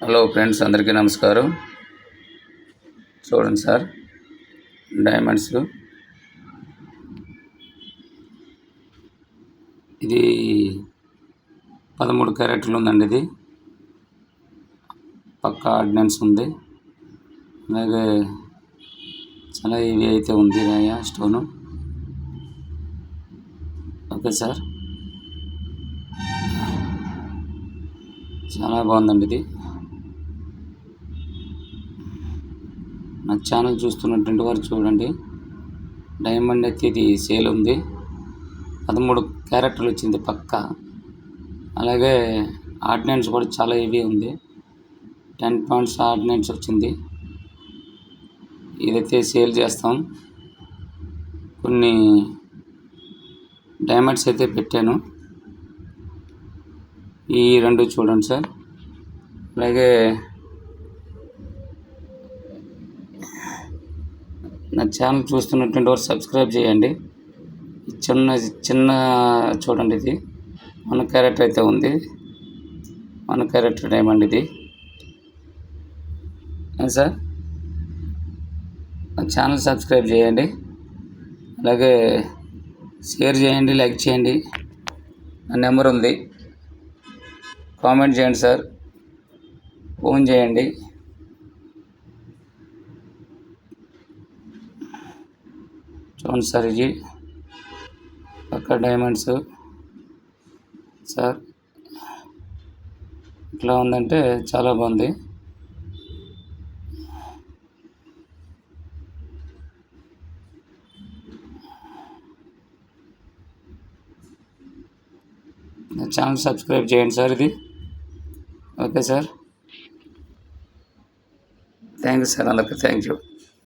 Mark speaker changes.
Speaker 1: Hello friends, అందరికీ నమస్కారం. చూడండి సార్, డైమండ్స్. ఇది 13 క్యారెట్లు ఉందండి. ఇది పక్కా ఆర్డినెన్స్ ఉంది. అలాగే చాలా హెవీ అయితే ఉంది స్టోను. ఓకే సార్, చాలా బాగుందండి ఇది. నా ఛానల్ చూస్తున్నటువంటి వారు చూడండి, డైమండ్ అయితే ఇది సేల్ ఉంది. 13 క్యారెట్లు వచ్చింది పక్కా. అలాగే ఆర్డినెన్స్ కూడా చాలా హెవీ ఉంది. 10 పాయింట్స్ ఆర్డినెన్స్ వచ్చింది. ఇదైతే సేల్ చేస్తాం. కొన్ని డైమండ్స్ అయితే పెట్టాను. ఈ 2 చూడండి సార్. అలాగే నా ఛానల్ చూస్తున్నటువంటి వారు సబ్స్క్రైబ్ చేయండి. చిన్న చూడండి, ఇది 1 క్యారెట్ అయితే ఉంది. 1 క్యారెట్ డైమండ్ ఇది సార్. నా ఛానల్ సబ్స్క్రైబ్ చేయండి, అలాగే షేర్ చేయండి, లైక్ చేయండి. నా నెంబర్ ఉంది, కామెంట్ చేయండి సార్, ఫోన్ చేయండి. చూడండి సార్, ఇది పక్క డైమండ్స్ సార్. ఇట్లా ఉందంటే చాలా బాగుంది. నా ఛానల్ సబ్స్క్రైబ్ చేయండి సార్. ఇది okay sir. Thank you sir, అందరికీ థ్యాంక్ యూ.